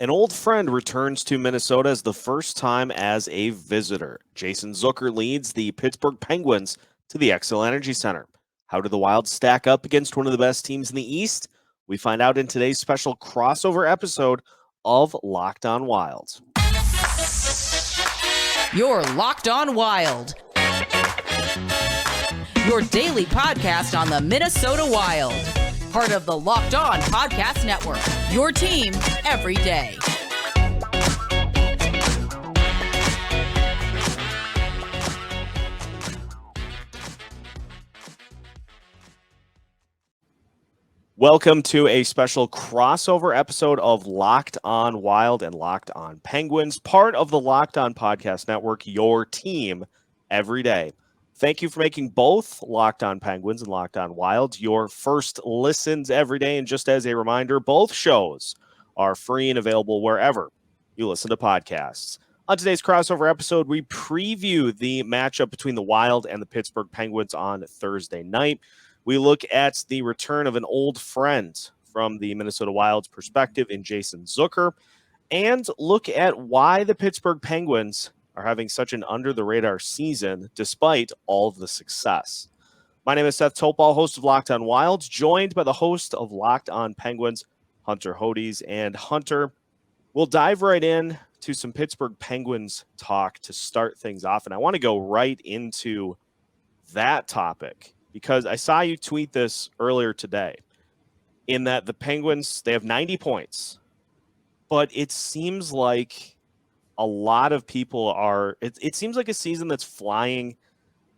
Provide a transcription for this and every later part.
An old friend returns to Minnesota as the first time as a visitor. Jason Zucker leads the Pittsburgh Penguins to the Xcel Energy Center. How do the Wild stack up against one of the best teams in the East? We find out in today's special crossover episode of Locked on Wild. You're Locked on Wild, your daily podcast on the Minnesota Wild. Part of the Locked On Podcast Network, your team every day. Welcome to a special crossover episode of Locked on Wild and Locked on Penguins, part of the Locked on Podcast Network, your team every day. Thank you for making both Locked on Penguins and Locked on Wild your first listens every day. And just as a reminder, both shows are free and available wherever you listen to podcasts. On today's crossover episode, we preview the matchup between the Wild and the Pittsburgh Penguins on Thursday night. We look at the return of an old friend from the Minnesota Wild's perspective in Jason Zucker, and look at why the Pittsburgh Penguins are having such an under-the-radar season despite all of the success. My name is Seth Topal, host of Locked on Wild, joined by the host of Locked on Penguins, Hunter Hodies. And Hunter, we'll dive right in to some Pittsburgh Penguins talk to start things off. And I want to go right into that topic because I saw you tweet this earlier today in that the Penguins, they have 90 points, but it seems like a lot of people are, it seems like a season that's flying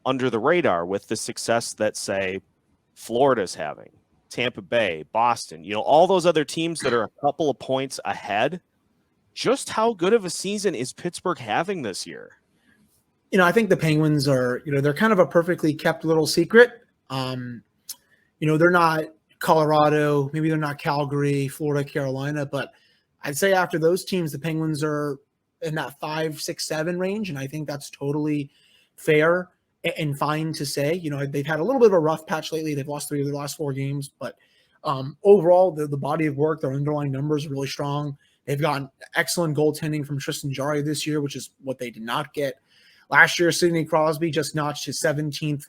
under the radar with the success that, say, Florida's having, Tampa Bay, Boston, all those other teams that are a couple of points ahead. Just how good of a season is Pittsburgh having this year? I think the Penguins are, they're kind of a perfectly kept little secret. They're not Colorado, maybe they're not Calgary, Florida, Carolina, but I'd say after those teams, the Penguins are in that 5, 6, 7 range. And I think that's totally fair and fine to say. They've had a little bit of a rough patch lately. They've lost 3 of their last 4 games, but overall, the body of work, their underlying numbers are really strong. They've gotten excellent goaltending from Tristan Jarry this year, which is what they did not get last year. Sidney Crosby just notched his 17th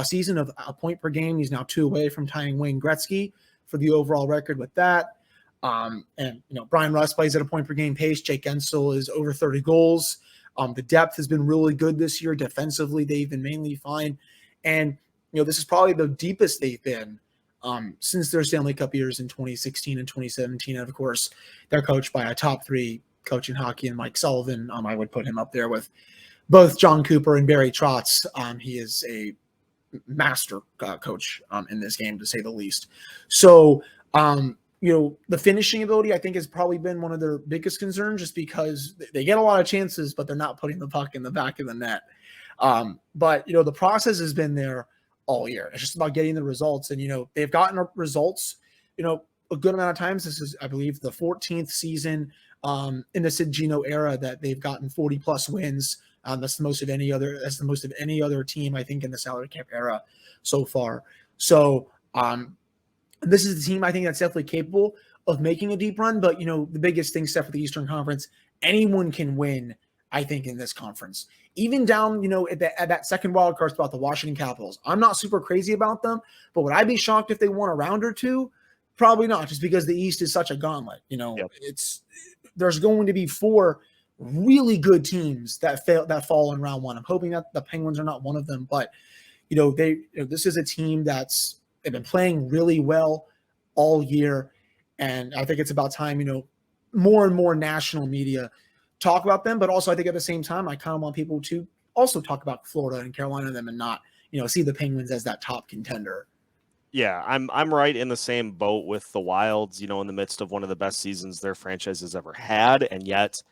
season of a point per game. He's now 2 away from tying Wayne Gretzky for the overall record with that. Brian Rust plays at a point per game pace. Jake Xcel is over 30 goals. The depth has been really good this year. Defensively, they've been mainly fine. And, this is probably the deepest they've been since their Stanley Cup years in 2016 and 2017. And of course, they're coached by a top 3 coach in hockey and Mike Sullivan. I would put him up there with both John Cooper and Barry Trotz. He is a master coach in this game, to say the least. So, the finishing ability, I think, has probably been one of their biggest concerns, just because they get a lot of chances, but they're not putting the puck in the back of the net. But the process has been there all year. It's just about getting the results. And, they've gotten results, a good amount of times. This is, I believe, the 14th season in the Sid Gino era that they've gotten 40-plus wins. That's the most of any other team, I think, in the salary cap era so far. So, this is the team I think that's definitely capable of making a deep run. But, the biggest thing, Steph, for the Eastern Conference, anyone can win, I think, in this conference. Even down, at that second wild card spot, the Washington Capitals. I'm not super crazy about them, but would I be shocked if they won a round or two? Probably not, just because the East is such a gauntlet. Yep. There's going to be 4 really good teams that fall in round 1. I'm hoping that the Penguins are not one of them, but, this is a team they've been playing really well all year. And I think it's about time, more and more national media talk about them. But also, I think at the same time, I kind of want people to also talk about Florida and Carolina and them, and not, see the Penguins as that top contender. Yeah, I'm right in the same boat with the Wilds, in the midst of one of the best seasons their franchise has ever had. And yet,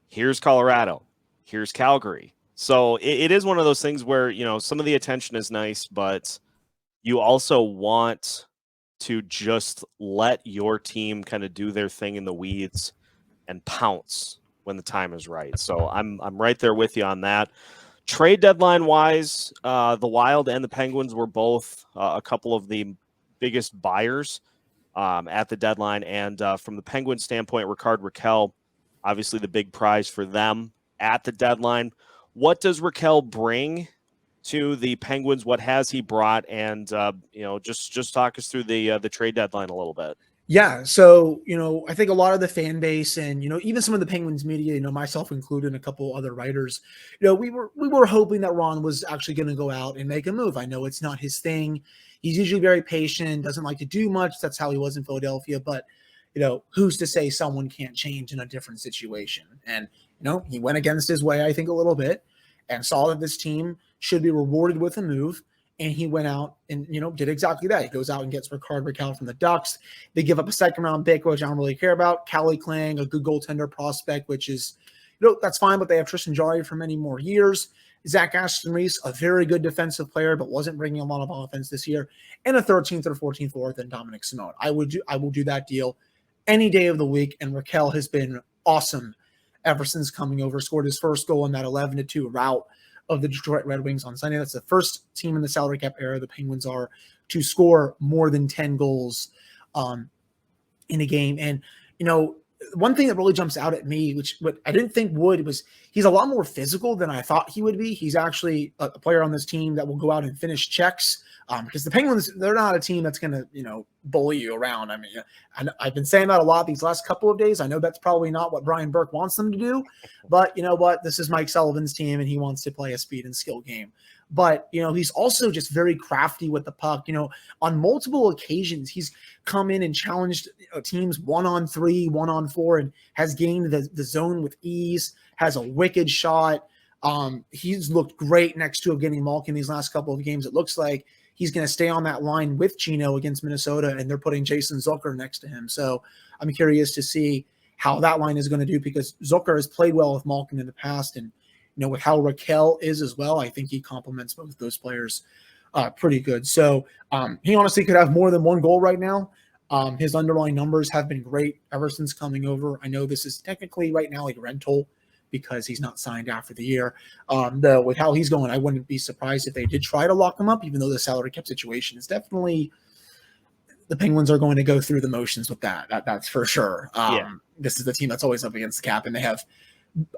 here's Colorado, here's Calgary. So it is one of those things where, some of the attention is nice, but you also want to just let your team kind of do their thing in the weeds and pounce when the time is right. So I'm right there with you on that. Trade deadline wise, the Wild and the Penguins were both a couple of the biggest buyers at the deadline. And from the Penguins standpoint, Rickard Rakell, obviously the big prize for them at the deadline. What does Rakell bring to the Penguins? What has he brought? And just talk us through the trade deadline a little bit. Yeah. So, I think a lot of the fan base and, even some of the Penguins media, myself included and a couple other writers, we were hoping that Ron was actually going to go out and make a move. I know it's not his thing. He's usually very patient, doesn't like to do much. That's how he was in Philadelphia. But, who's to say someone can't change in a different situation? And, he went against his way, I think, a little bit and saw that this team should be rewarded with a move. And he went out and, did exactly that. He goes out and gets Rickard Rakell from the Ducks. They give up a second-round pick, which I don't really care about. Calle Klang, a good goaltender prospect, which is, that's fine, but they have Tristan Jarry for many more years. Zach Aston-Reese, a very good defensive player, but wasn't bringing a lot of offense this year. And a 13th or 14th fourth in Dominic Simone. I will do that deal any day of the week. And Rakell has been awesome ever since coming over. Scored his first goal in that 11-2 rout of the Detroit Red Wings on Sunday. That's the first team in the salary cap era, the Penguins are, to score more than 10 goals in a game. And, one thing that really jumps out at me, which what I didn't think would, was he's a lot more physical than I thought he would be. He's actually a player on this team that will go out and finish checks because the Penguins, they're not a team that's going to, bully you around. I mean, I've been saying that a lot these last couple of days. I know that's probably not what Brian Burke wants them to do, but you know what? This is Mike Sullivan's team and he wants to play a speed and skill game. But, he's also just very crafty with the puck. On multiple occasions, he's come in and challenged teams 1-on-3, 1-on-4, and has gained the zone with ease, has a wicked shot. He's looked great next to Evgeny Malkin these last couple of games. It looks like he's going to stay on that line with Chino against Minnesota, and they're putting Jason Zucker next to him. So I'm curious to see how that line is going to do because Zucker has played well with Malkin in the past, and with how Rakell is as well, I think he complements both those players pretty good. So he honestly could have more than one goal right now. His underlying numbers have been great ever since coming over. I know this is technically right now like rental because he's not signed after the year. Though with how he's going, I wouldn't be surprised if they did try to lock him up, even though the salary cap situation is definitely the Penguins are going to go through the motions with that. That's for sure. This is the team that's always up against the cap, and they have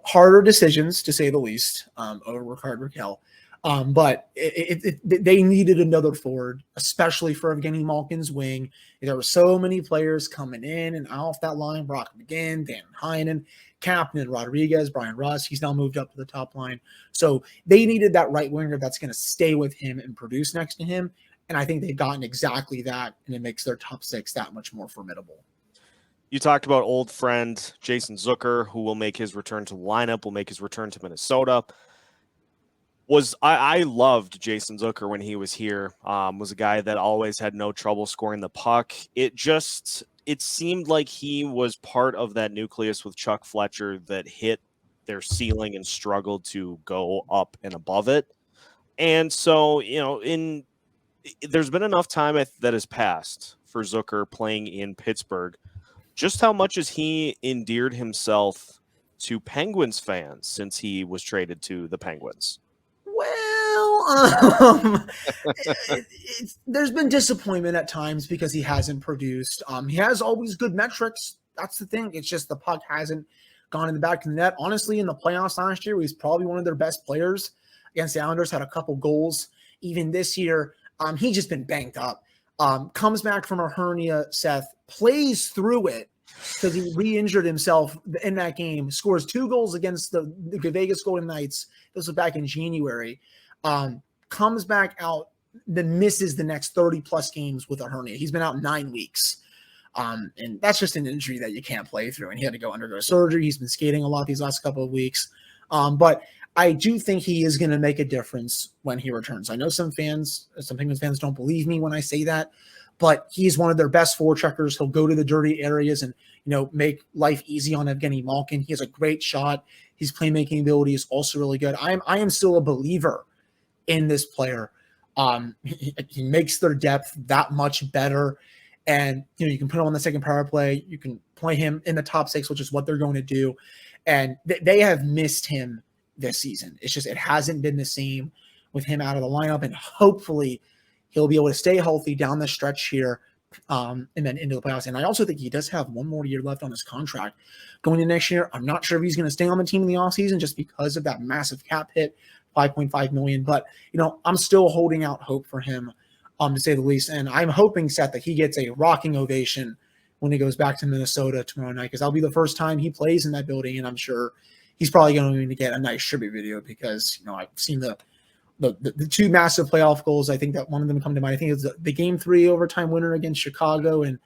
harder decisions, to say the least, over Rickard Rakell. But they needed another forward, especially for Evgeny Malkin's wing. There were so many players coming in and off that line. Brock McGinn, Dan Heinen, Captain Rodriguez, Brian Russ. He's now moved up to the top line. So they needed that right winger that's going to stay with him and produce next to him. And I think they've gotten exactly that, and it makes their top six that much more formidable. You talked about old friend Jason Zucker, who will make his return to the lineup, will make his return to Minnesota. I loved Jason Zucker when he was here. Was a guy that always had no trouble scoring the puck. It seemed like he was part of that nucleus with Chuck Fletcher that hit their ceiling and struggled to go up and above it. And so, there's been enough time that has passed for Zucker playing in Pittsburgh. Just how much has he endeared himself to Penguins fans since he was traded to the Penguins? Well, there's been disappointment at times because he hasn't produced. He has always good metrics. That's the thing. It's just the puck hasn't gone in the back of the net. Honestly, in the playoffs last year, he was probably one of their best players against the Islanders, had a couple goals. Even this year, he's just been banged up. Comes back from a hernia, Seth, plays through it because he re-injured himself in that game, scores 2 goals against the Vegas Golden Knights. This was back in January. Comes back out, then misses the next 30-plus games with a hernia. He's been out 9 weeks. And that's just an injury that you can't play through. And he had to go undergo surgery. He's been skating a lot these last couple of weeks. But I do think he is going to make a difference when he returns. I know some Penguins fans don't believe me when I say that, but he's one of their best forecheckers. He'll go to the dirty areas and, make life easy on Evgeny Malkin. He has a great shot. His playmaking ability is also really good. I am still a believer in this player. He makes their depth that much better. And, you can put him on the second power play. You can play him in the top 6, which is what they're going to do. And they have missed him this season. It's just, it hasn't been the same with him out of the lineup, and hopefully he'll be able to stay healthy down the stretch here, and then into the playoffs. And I also think he does have one more year left on his contract going into next year. I'm not sure if he's going to stay on the team in the offseason just because of that massive cap hit, $5.5 million. But, I'm still holding out hope for him, to say the least. And I'm hoping, Seth, that he gets a rocking ovation when he goes back to Minnesota tomorrow night, because that'll be the first time he plays in that building. And I'm sure he's probably going to get a nice tribute video because, I've seen the two massive playoff goals. I think that one of them come to mind. I think it's the Game 3 overtime winner against Chicago in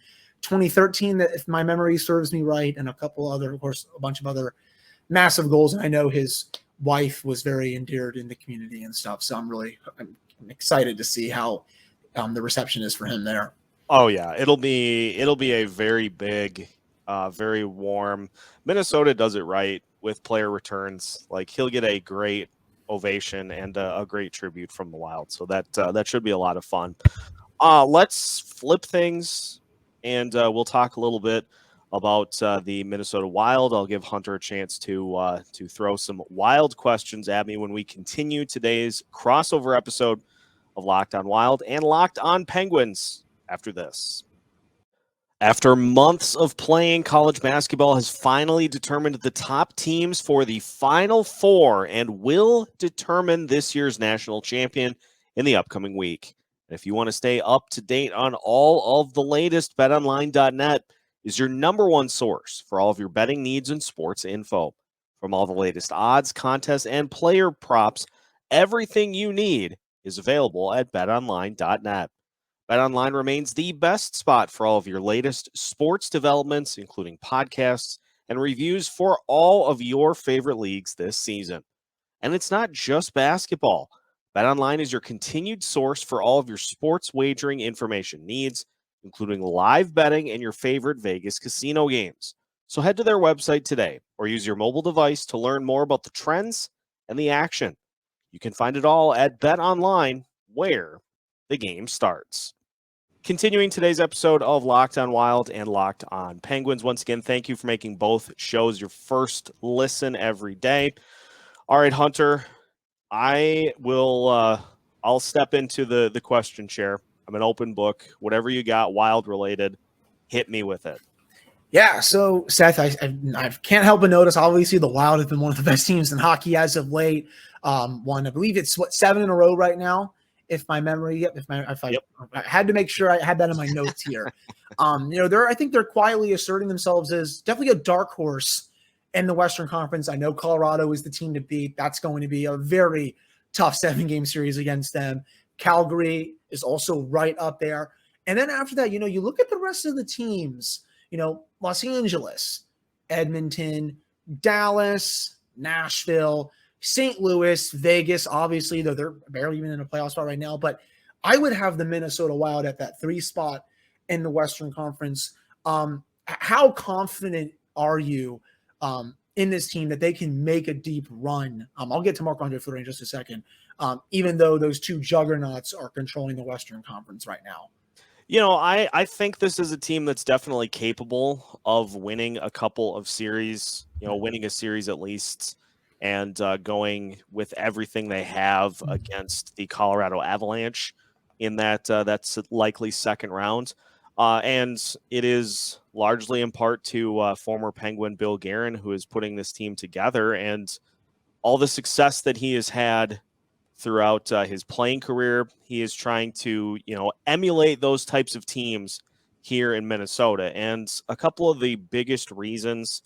2013, that if my memory serves me right, and a couple other, of course, a bunch of other massive goals. And I know his wife was very endeared in the community and stuff. So I'm excited to see how the reception is for him there. Oh yeah, it'll be a very big, very warm. Minnesota does it right with player returns. Like, he'll get a great ovation and a great tribute from the Wild. So that should be a lot of fun. Let's flip things, and we'll talk a little bit about the Minnesota Wild. I'll give Hunter a chance to throw some Wild questions at me when we continue today's crossover episode of Locked on Wild and Locked on Penguins after this. After months of playing, college basketball has finally determined the top teams for the Final Four and will determine this year's national champion in the upcoming week. And if you want to stay up to date on all of the latest, betonline.net is your number one source for all of your betting needs and sports info. From all the latest odds, contests, and player props, everything you need is available at betonline.net. BetOnline remains the best spot for all of your latest sports developments, including podcasts and reviews for all of your favorite leagues this season. And it's not just basketball. BetOnline is your continued source for all of your sports wagering information needs, including live betting and your favorite Vegas casino games. So head to their website today or use your mobile device to learn more about the trends and the action. You can find it all at BetOnline, where the game starts. Continuing today's episode of Locked on Wild and Locked on Penguins. Once again, thank you for making both shows your first listen every day. All right, Hunter, I'll step into the question chair. I'm an open book. Whatever you got Wild related, hit me with it. Yeah, so Seth, I can't help but notice, obviously, the Wild have been one of the best teams in hockey as of late. I believe it's 7 in a row right now. If my memory, I had to make sure I had that in my notes here. I think they're quietly asserting themselves as definitely a dark horse in the Western Conference. I know Colorado is the team to beat. That's going to be a very tough 7-game series against them. Calgary is also right up there. And then after that, you look at the rest of the teams, Los Angeles, Edmonton, Dallas, Nashville, St. Louis, Vegas, obviously, though they're barely even in a playoff spot right now. But I would have the Minnesota Wild at that 3 spot in the Western Conference. How confident are you in this team that they can make a deep run? I'll get to Marc-Andre Fleury in just a second, even though those two juggernauts are controlling the Western Conference right now. I think this is a team that's definitely capable of winning a couple of series, winning a series at least, and going with everything they have against the Colorado Avalanche in that's likely second round. And it is largely in part to former Penguin Bill Guerin, who is putting this team together, and all the success that he has had throughout his playing career. He is trying to, emulate those types of teams here in Minnesota. And a couple of the biggest reasons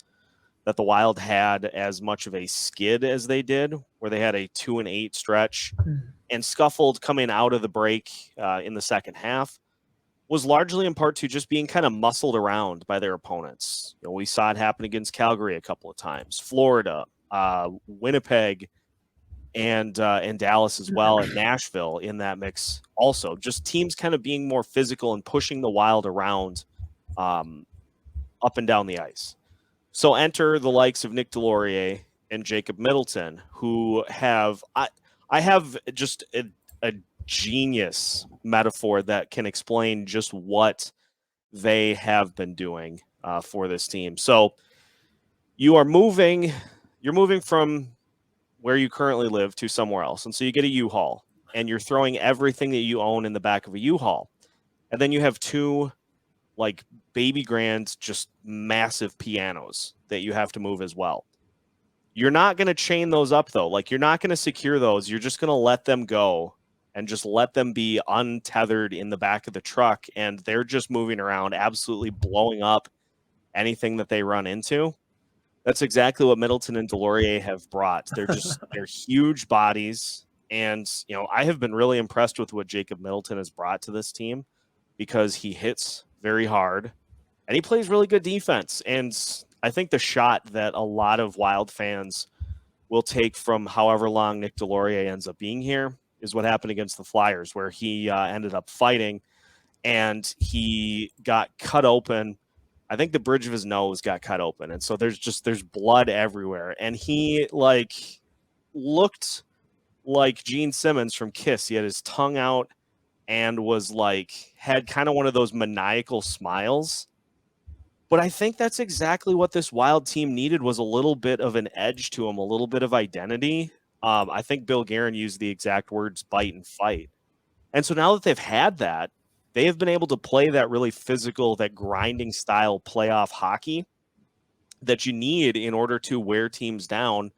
that the Wild had as much of a skid as they did, where they had a 2-8 stretch and scuffled coming out of the break in the second half, was largely in part to just being kind of muscled around by their opponents. We saw it happen against Calgary a couple of times, Florida, Winnipeg, and Dallas as well, and Nashville in that mix also. Just teams kind of being more physical and pushing the Wild around up and down the ice. So enter the likes of Nick Delorier and Jacob Middleton, who have I have just a genius metaphor that can explain just what they have been doing for this team. So you're moving from where you currently live to somewhere else. And so you get a U-Haul, and you're throwing everything that you own in the back of a U-Haul. And then you have 2 like baby grand, just massive pianos that you have to move as well. You're not going to chain those up, though. Like, you're not going to secure those. You're just going to let them go and just let them be untethered in the back of the truck, and they're just moving around, absolutely blowing up anything that they run into. That's exactly what Middleton and Delorier have brought. They're huge bodies, and I have been really impressed with what Jacob Middleton has brought to this team because he hits very hard and he plays really good defense. And I think the shot that a lot of Wild fans will take from however long Nick Delorier ends up being here is what happened against the Flyers, where he ended up fighting and he got cut open. I think the bridge of his nose got cut open. And so there's blood everywhere. And he looked like Gene Simmons from Kiss. He had his tongue out and had kind of one of those maniacal smiles. But I think that's exactly what this Wild team needed, was a little bit of an edge to him, a little bit of identity. I think Bill Guerin used the exact words, bite and fight. And so now that they've had that, they have been able to play that really physical, that grinding style playoff hockey that you need in order to wear teams down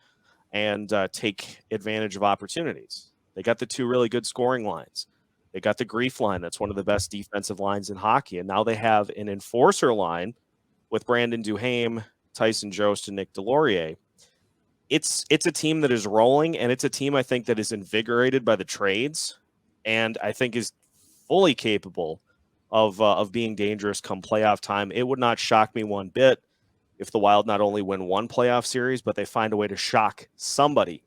and take advantage of opportunities. They got the two really good scoring lines. They got the Grief line. That's one of the best defensive lines in hockey. And now they have an enforcer line with Brandon Duhaime, Tyson Jost, and Nick Delorier. It's a team that is rolling, and it's a team, I think, that is invigorated by the trades, and I think is fully capable of being dangerous come playoff time. It would not shock me one bit if the Wild not only win one playoff series, but they find a way to shock somebody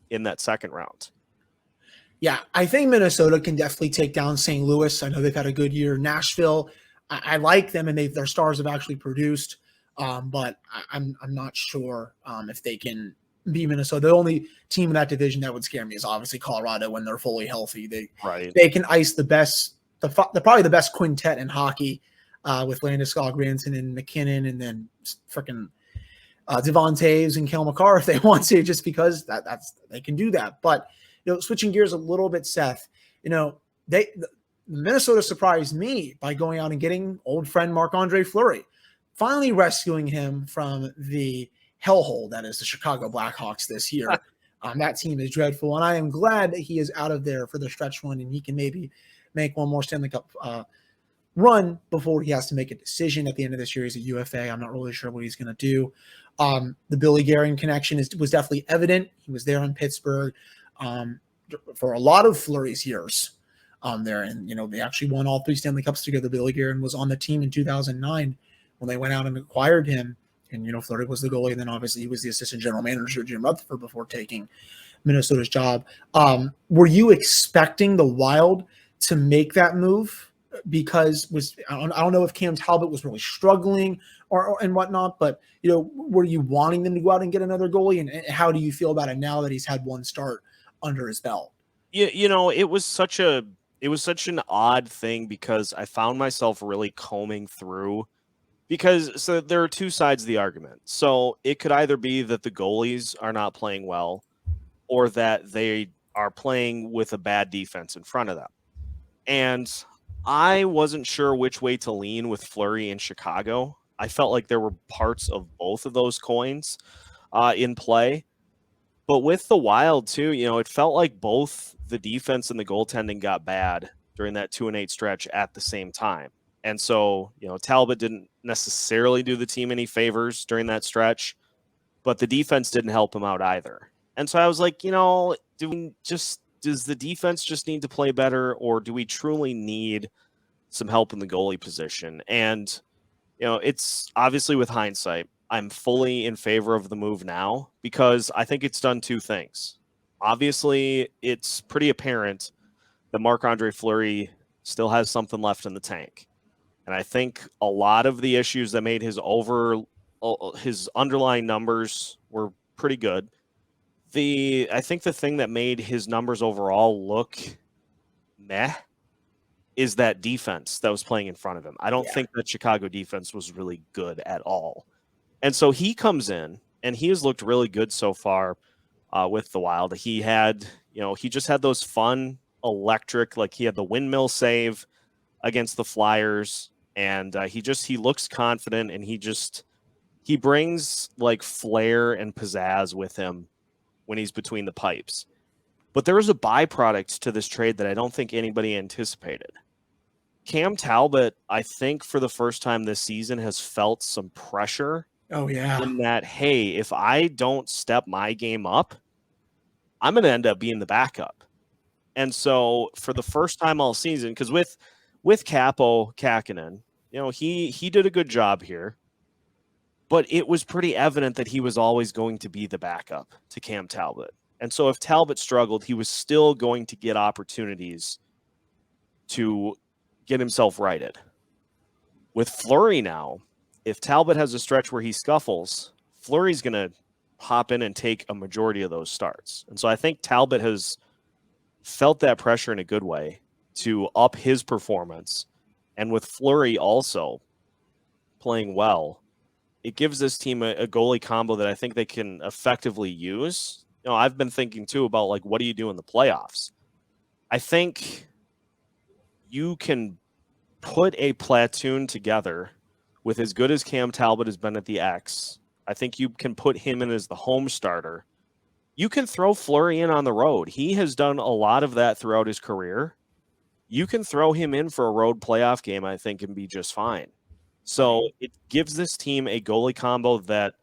in that second round. Yeah, I think Minnesota can definitely take down St. Louis. I know they've had a good year. Nashville, I like them, and their stars have actually produced, but I'm not sure if they can beat Minnesota. The only team in that division that would scare me is obviously Colorado when they're fully healthy. They can ice probably the best quintet in hockey with Landeskog, Granson, and McKinnon, and then freaking Devon Toews and Kel McCarr if they want to, just because they can do that. But switching gears a little bit, Seth, Minnesota surprised me by going out and getting old friend Marc-Andre Fleury, finally rescuing him from the hellhole that is the Chicago Blackhawks this year. That team is dreadful, and I am glad that he is out of there for the stretch run, and he can maybe make one more Stanley Cup run before he has to make a decision at the end of the series at UFA. I'm not really sure what he's going to do. The Billy Guerin connection was definitely evident. He was there in Pittsburgh for a lot of Fleury's years there, and they actually won all 3 Stanley Cups together. Billy Guerin was on the team in 2009 when they went out and acquired him. And, Fleury was the goalie. And then obviously he was the assistant general manager, Jim Rutherford, before taking Minnesota's job. Were you expecting the Wild to make that move? Because I don't know if Cam Talbot was really struggling and whatnot, but, were you wanting them to go out and get another goalie? And how do you feel about it now that he's had one start under his belt? Yeah, it was such an odd thing because I found myself really combing through. So there are two sides of the argument. So it could either be that the goalies are not playing well or that they are playing with a bad defense in front of them. And I wasn't sure which way to lean with Fleury in Chicago. I felt like there were parts of both of those coins in play. But with the Wild, too, it felt like both the defense and the goaltending got bad during that 2-8 stretch at the same time. And so, Talbot didn't necessarily do the team any favors during that stretch, but the defense didn't help him out either. And so I was like, does the defense just need to play better, or do we truly need some help in the goalie position? And, it's obviously with hindsight, I'm fully in favor of the move now because I think it's done two things. Obviously, it's pretty apparent that Marc-Andre Fleury still has something left in the tank. And I think a lot of the issues that made his underlying numbers were pretty good. I think the thing that made his numbers overall look meh is that defense that was playing in front of him. I don't think that Chicago defense was really good at all. And so he comes in and he has looked really good so far with the Wild. He had, he just had those fun electric, like he had the windmill save against the Flyers. And he looks confident, and he brings like flair and pizzazz with him when he's between the pipes. But there was a byproduct to this trade that I don't think anybody anticipated. Cam Talbot, I think for the first time this season, has felt some pressure. Oh, yeah. In that, hey, if I don't step my game up, I'm going to end up being the backup. And so for the first time all season, because with Capo Kakinen, he did a good job here, but it was pretty evident that he was always going to be the backup to Cam Talbot. And so if Talbot struggled, he was still going to get opportunities to get himself righted. With Fleury now, if Talbot has a stretch where he scuffles, Fleury's going to hop in and take a majority of those starts. And so I think Talbot has felt that pressure in a good way to up his performance. And with Fleury also playing well, it gives this team a goalie combo that I think they can effectively use. I've been thinking too about like, what do you do in the playoffs? I think you can put a platoon together with as good as Cam Talbot has been at the X. I think you can put him in as the home starter. You can throw Fleury in on the road. He has done a lot of that throughout his career. You can throw him in for a road playoff game, I think, and be just fine. So it gives this team a goalie combo that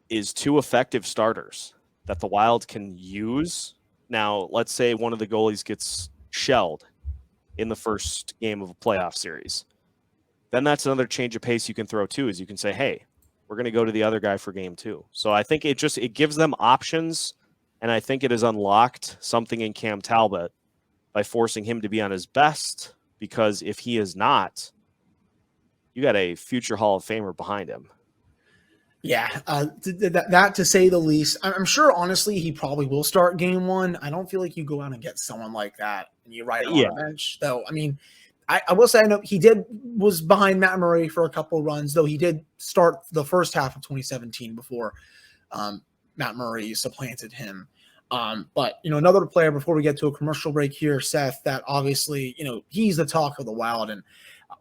is two effective starters that the Wild can use. Now, let's say one of the goalies gets shelled in the first game of a playoff series. Then that's another change of pace you can throw too, is you can say, hey, we're going to go to the other guy for game 2. So I think it gives them options, and I think it has unlocked something in Cam Talbot by forcing him to be on his best, because if he is not, you got a future Hall of Famer behind him. Yeah, that to say the least. I'm sure, honestly, he probably will start game 1. I don't feel like you go out and get someone like that and you ride him on the bench, though. I mean, I will say I know he was behind Matt Murray for a couple of runs, though he did start the first half of 2017 before Matt Murray supplanted him. But, another player before we get to a commercial break here, Seth, that obviously, he's the talk of the Wild. And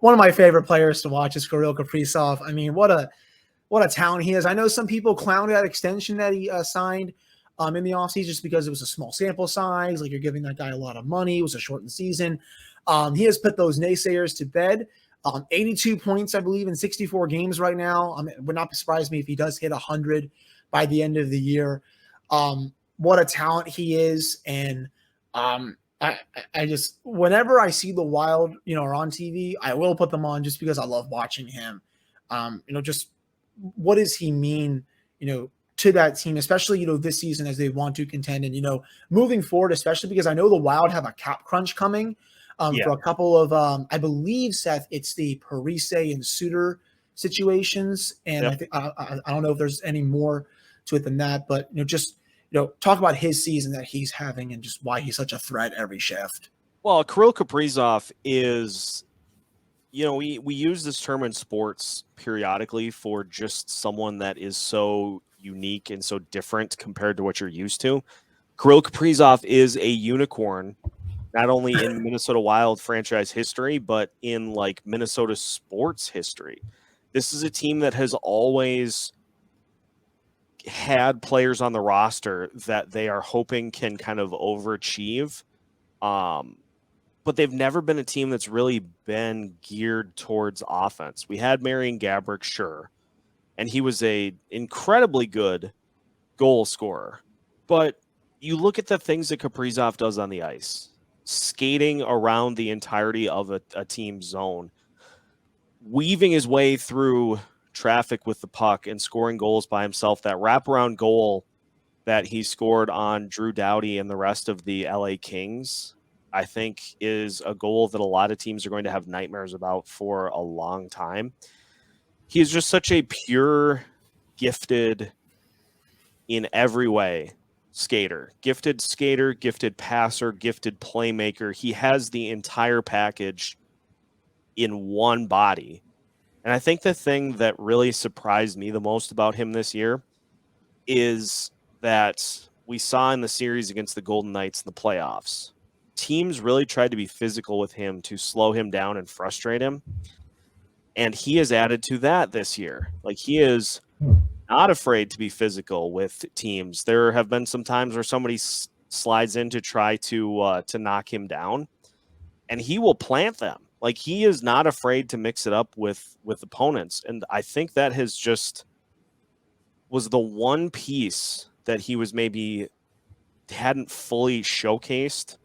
one of my favorite players to watch is Kirill Kaprizov. I mean, what a talent he is. I know some people clowned that extension that he signed in the offseason just because it was a small sample size. Like, you're giving that guy a lot of money. It was a shortened season. He has put those naysayers to bed. 82 points, I believe, in 64 games right now. It would not surprise me if he does hit 100 by the end of the year. What a talent he is. And I just, whenever I see the Wild, are on TV, I will put them on just because I love watching him. Just what does he mean, to that team, especially, this season as they want to contend and, moving forward, especially because I know the Wild have a cap crunch coming. For a couple of, I believe, Seth, it's the Parise and Suter situations. And I think, I don't know if there's any more to it than that, but, just, talk about his season that he's having and just why he's such a threat every shift. Well, Kirill Kaprizov is, we use this term in sports periodically for just someone that is so unique and so different compared to what you're used to. Kirill Kaprizov is a unicorn, not only in Minnesota Wild franchise history, but in like Minnesota sports history. This is a team that has always had players on the roster that they are hoping can kind of overachieve. But they've never been a team that's really been geared towards offense. We had Marian Gaborik, sure, and he was a incredibly good goal scorer. But you look at the things that Kaprizov does on the ice, skating around the entirety of a team zone, weaving his way through traffic with the puck and scoring goals by himself. That wraparound goal that he scored on Drew Doughty and the rest of the LA Kings, I think, is a goal that a lot of teams are going to have nightmares about for a long time. He's just such a pure, gifted in every way skater, gifted passer, gifted playmaker. He has the entire package in one body. And I think the thing that really surprised me the most about him this year is that we saw in the series against the Golden Knights in the playoffs, teams really tried to be physical with him to slow him down and frustrate him. And he has added to that this year. Like, he is not afraid to be physical with teams. There have been some times where somebody slides in to try to knock him down, and he will plant them. Like, he is not afraid to mix it up with opponents. And I think that has just was the one piece that he was maybe hadn't fully showcased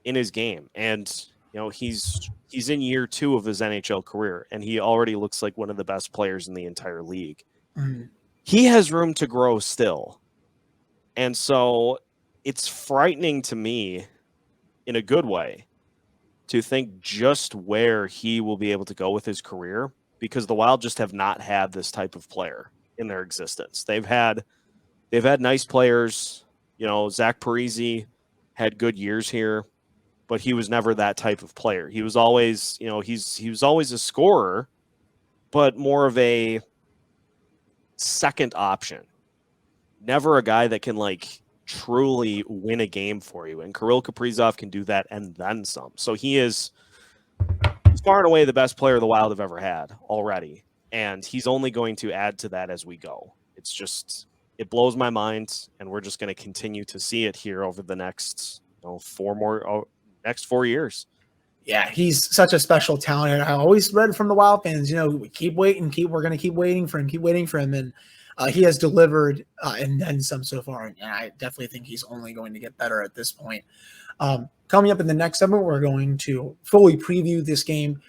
in his game. And, you know, he's in year 2 of his NHL career, and he already looks like one of the best players in the entire league. Mm. He has room to grow still. And so it's frightening to me in a good way to think just where he will be able to go with his career, because the Wild just have not had this type of player in their existence. They've had nice players. You know, Zach Parise had good years here, but he was never that type of player. He was always, you know, he was always a scorer, but more of a second option. Never a guy that can, like, truly win a game for you. And Kirill Kaprizov can do that and then some. So he's far and away the best player the Wild have ever had already. And he's only going to add to that as we go. It's just, it blows my mind. And we're just going to continue to see it here over the next, you know, next 4 years. Yeah, he's such a special talent. And I always read from the Wild fans, you know, we keep waiting, we're going to keep waiting for him, And he has delivered and then some so far. And I definitely think he's only going to get better at this point. Coming up in the next segment, we're going to fully preview this game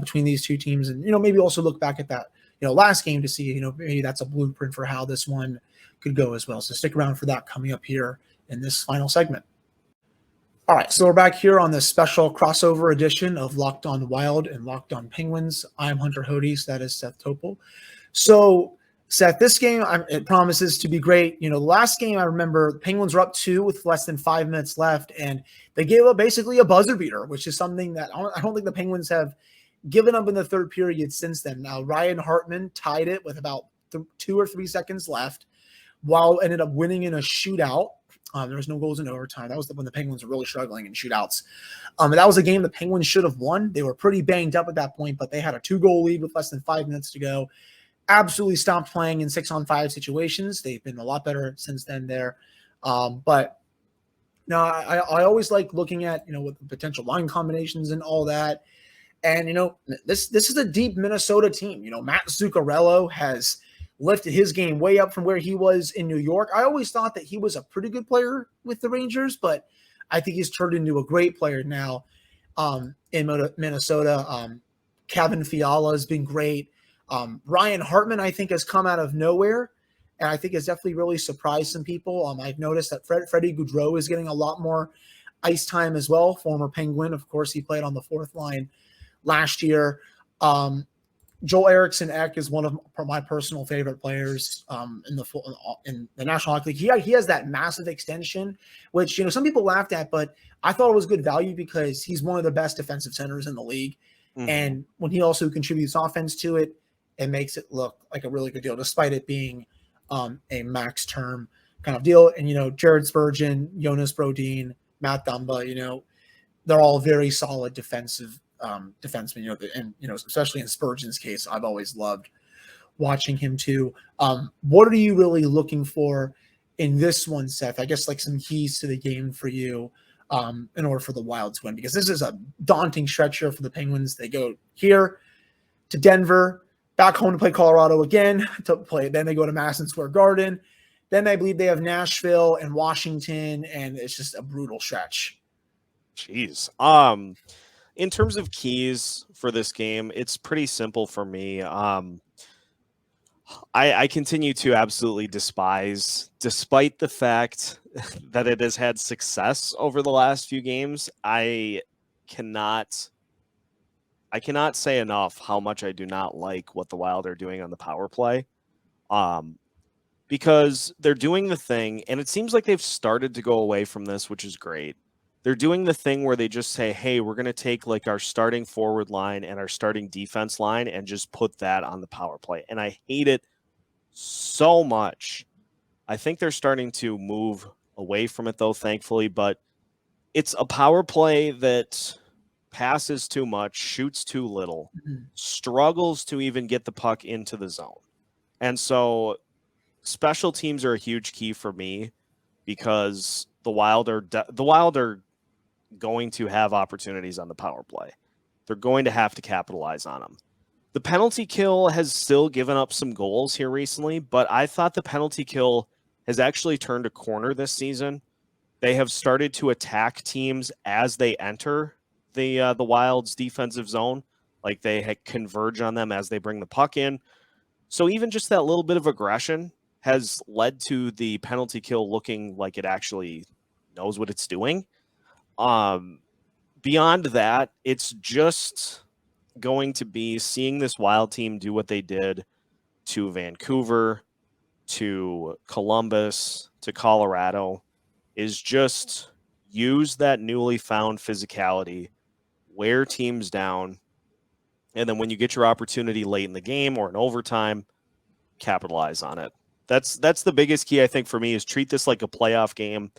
between these two teams, and, you know, maybe also look back at that, you know, last game to see, you know, maybe that's a blueprint for how this one could go as well. So stick around for that coming up here in this final segment. All right, so we're back here on this special crossover edition of Locked On Wild and Locked On Penguins. I'm Hunter Hodies. That is Seth Topol. So, Seth, this game, it promises to be great. You know, the last game, I remember the Penguins were up 2 with less than 5 minutes left, and they gave up basically a buzzer beater, which is something that I don't think the Penguins have given up in the third period since then. Now, Ryan Hartman tied it with about 2 or 3 seconds left, while ended up winning in a shootout. There was no goals in overtime. That was when the Penguins were really struggling in shootouts. That was a game the Penguins should have won. They were pretty banged up at that point, but they had a 2-goal lead with less than 5 minutes to go. Absolutely stopped playing in 6-on-5 situations. They've been a lot better since then there. But no, I always like looking at, you know, with potential line combinations and all that. And, you know, this is a deep Minnesota team. You know, Matt Zuccarello has lifted his game way up from where he was in New York. I always thought that he was a pretty good player with the Rangers, but I think he's turned into a great player now in Minnesota. Kevin Fiala has been great. Ryan Hartman, I think, has come out of nowhere, and I think has definitely really surprised some people. I've noticed that Freddie Gaudreau is getting a lot more ice time as well, former Penguin. Of course, he played on the fourth line last year. Joel Eriksson Ek is one of my personal favorite players in the National Hockey League. He has that massive extension, which, you know, some people laughed at, but I thought it was good value because he's one of the best defensive centers in the league. Mm-hmm. And when he also contributes offense to it, it makes it look like a really good deal, despite it being a max term kind of deal. And, you know, Jared Spurgeon, Jonas Brodin, Matt Dumba, you know, they're all very solid defensemen, you know, and, you know, especially in Spurgeon's case, I've always loved watching him too. What are you really looking for in this one, Seth? I guess like some keys to the game for you in order for the Wild to win, because this is a daunting stretch here for the Penguins. They go here to Denver, back home to play Colorado again, then they go to Madison Square Garden. Then I believe they have Nashville and Washington, and it's just a brutal stretch. Jeez. In terms of keys for this game, it's pretty simple for me. I continue to absolutely despise, despite the fact that it has had success over the last few games, I cannot say enough how much I do not like what the Wild are doing on the power play. Because they're doing the thing, and it seems like they've started to go away from this, which is great. They're doing the thing where they just say, hey, we're going to take like our starting forward line and our starting defense line and just put that on the power play. And I hate it so much. I think they're starting to move away from it, though, thankfully. But it's a power play that passes too much, shoots too little, Mhm. struggles to even get the puck into the zone. And so special teams are a huge key for me because the Wild are going to have opportunities on the power play. They're going to have to capitalize on them. The penalty kill has still given up some goals here recently, but I thought the penalty kill has actually turned a corner this season. They have started to attack teams as they enter the Wild's defensive zone. Like they converge on them as they bring the puck in. So even just that little bit of aggression has led to the penalty kill looking like it actually knows what it's doing. Beyond that, it's just going to be seeing this Wild team do what they did to Vancouver, to Columbus, to Colorado, is just use that newly found physicality, wear teams down, and then when you get your opportunity late in the game or in overtime, capitalize on it. That's the biggest key, I think, for me, is treat this like a playoff game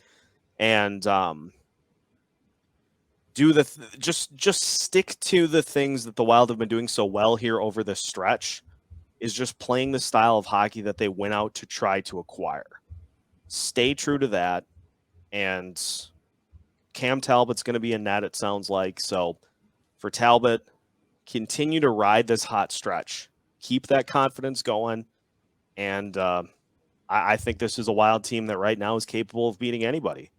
and do just stick to the things that the Wild have been doing so well here over this stretch, is just playing the style of hockey that they went out to try to acquire. Stay true to that, and Cam Talbot's going to be in net, it sounds like. So for Talbot, continue to ride this hot stretch. Keep that confidence going, and I think this is a Wild team that right now is capable of beating anybody.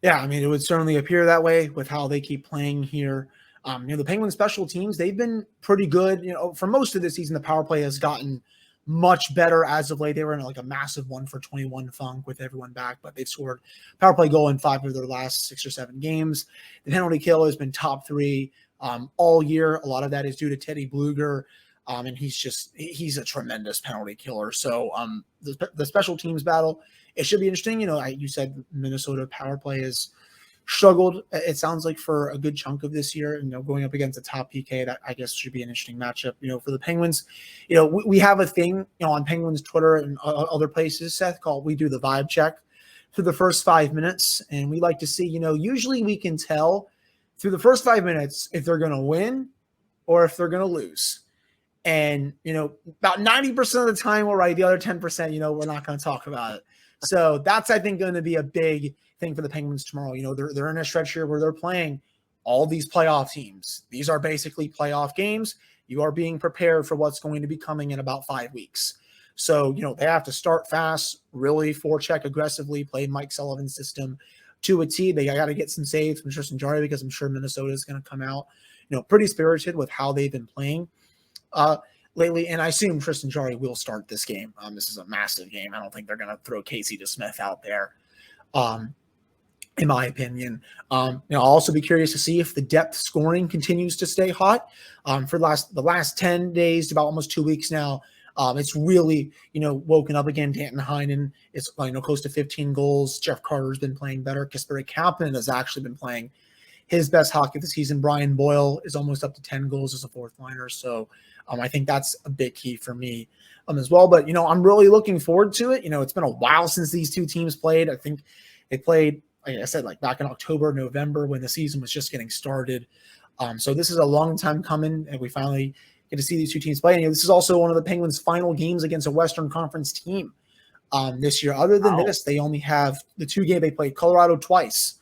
Yeah, I mean, it would certainly appear that way with how they keep playing here. The Penguins special teams, they've been pretty good. For most of the season, the power play has gotten much better as of late. They were in like a massive 1-for-21 funk with everyone back, but they've scored power play goal in 5 of their last 6 or 7 games. The penalty kill has been top 3 all year. A lot of that is due to Teddy Bluger, and he's a tremendous penalty killer. So the special teams battle, it should be interesting. You said Minnesota power play has struggled, it sounds like, for a good chunk of this year. Going up against a top PK, that I guess should be an interesting matchup. For the Penguins, we have a thing, on Penguins Twitter and other places, Seth, called we do the vibe check through the first 5 minutes, and we like to see, usually we can tell through the first 5 minutes if they're going to win or if they're going to lose. And, about 90% of the time we're right. The other 10%, we're not going to talk about it. So that's, I think, going to be a big thing for the Penguins tomorrow. They're in a stretch here where they're playing all these playoff teams. These are basically playoff games. You are being prepared for what's going to be coming in about 5 weeks. So, they have to start fast, really forecheck aggressively, play Mike Sullivan's system to a T. They got to get some saves from Tristan Jarry because I'm sure Minnesota is going to come out, pretty spirited with how they've been playing lately, and I assume Tristan Jarry will start this game. This is a massive game. I don't think they're going to throw Casey DeSmith out there, in my opinion. I'll also be curious to see if the depth scoring continues to stay hot. For the last 10 days, about almost 2 weeks now, it's really, woken up again. Danton Heinen is close to 15 goals. Jeff Carter's been playing better. Kasperi Kapanen has actually been playing his best hockey of the season. Brian Boyle is almost up to 10 goals as a fourth liner. So I think that's a big key for me as well. But, I'm really looking forward to it. It's been a while since these two teams played. I think they played, like I said, like back in October, November, when the season was just getting started. So this is a long time coming, and we finally get to see these two teams play. And this is also one of the Penguins' final games against a Western Conference team this year. Other than this, they only have the 2 games they played Colorado twice.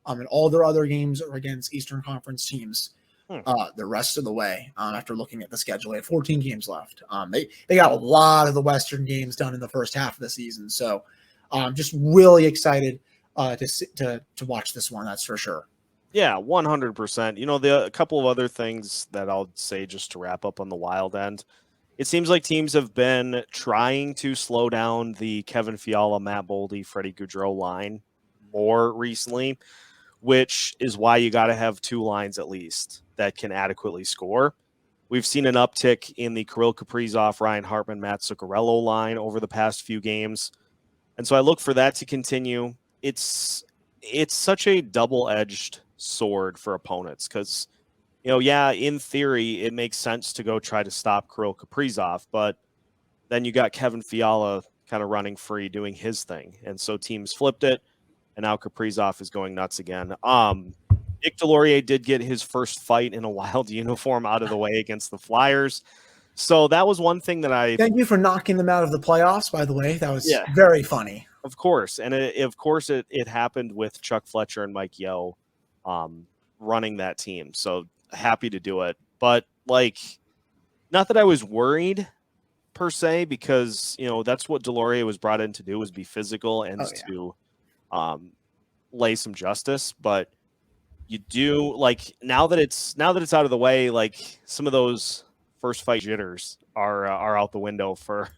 And all their other games are against Eastern Conference teams the rest of the way. After looking at the schedule, they have 14 games left. They got a lot of the Western games done in the first half of the season. So just really excited to watch this one, that's for sure. Yeah, 100%. A couple of other things that I'll say just to wrap up on the Wild end. It seems like teams have been trying to slow down the Kevin Fiala, Matt Boldy, Freddie Gaudreau line more recently, which is why you got to have 2 lines at least that can adequately score. We've seen an uptick in the Kirill Kaprizov, Ryan Hartman, Matt Zuccarello line over the past few games. And so I look for that to continue. It's such a double-edged sword for opponents because, in theory, it makes sense to go try to stop Kirill Kaprizov, but then you got Kevin Fiala kind of running free doing his thing. And so teams flipped it. And now Kaprizov is going nuts again. Nick Delorier did get his first fight in a Wild uniform out of the way against the Flyers. So that was one thing that Thank you for knocking them out of the playoffs, by the way. That was Yeah. very funny. Of course. And it happened with Chuck Fletcher and Mike Yeo running that team. So happy to do it. But like, not that I was worried per se, because, you know, that's what Delorier was brought in to do, was be physical and to lay some justice. But you do, like, now that it's out of the way, like, some of those first fight jitters are out the window for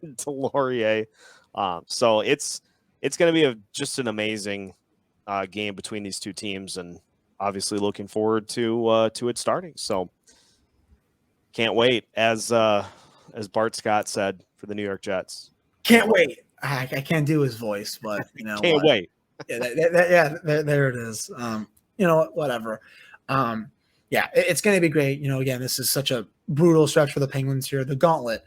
Delorier. So it's going to be just an amazing game between these two teams, and obviously looking forward to it starting. So can't wait, as Bart Scott said for the New York Jets. Can't wait. I can't do his voice, but you know, can't wait. Yeah, there it is. You know, whatever. Yeah, it's going to be great. You know, again, this is such a brutal stretch for the Penguins here. The gauntlet,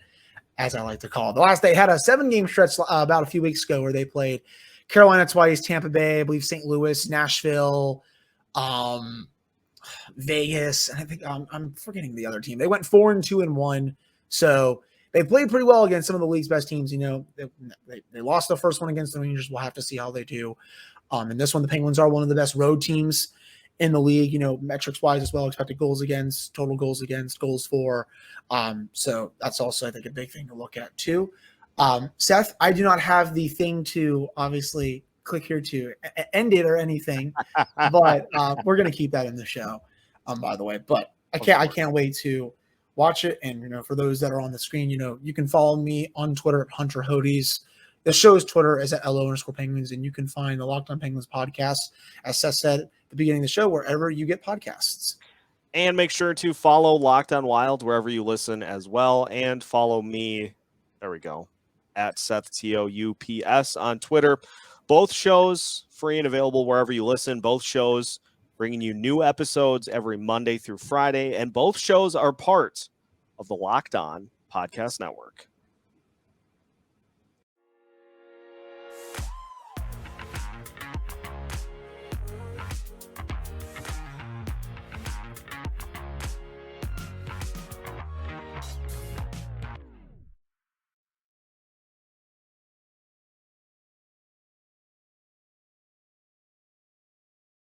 as I like to call it. The last, they had a 7-game stretch about a few weeks ago where they played Carolina twice, Tampa Bay, I believe St. Louis, Nashville, Vegas. And I think I'm forgetting the other team. They went 4-2-1. So they played pretty well against some of the league's best teams. You know, they lost the first one against the Rangers. We'll have to see how they do. And this one, the Penguins are one of the best road teams in the league, you know, metrics wise as well, expected goals against, total goals against, goals for. So that's also, I think, a big thing to look at too. Seth, I do not have the thing to obviously click here to end it or anything, but we're going to keep that in the show, by the way. But I can't wait to watch it. And, you know, for those that are on the screen, you know, you can follow me on Twitter at Hunter Hodies. The show's Twitter is at LO_Penguins, and you can find the Locked On Penguins podcast, as Seth said at the beginning of the show, wherever you get podcasts. And make sure to follow Locked On Wild wherever you listen as well. And follow me, there we go, at Seth TOUPS on Twitter. Both shows free and available wherever you listen. Both shows bringing you new episodes every Monday through Friday. And both shows are part of the Locked On Podcast Network.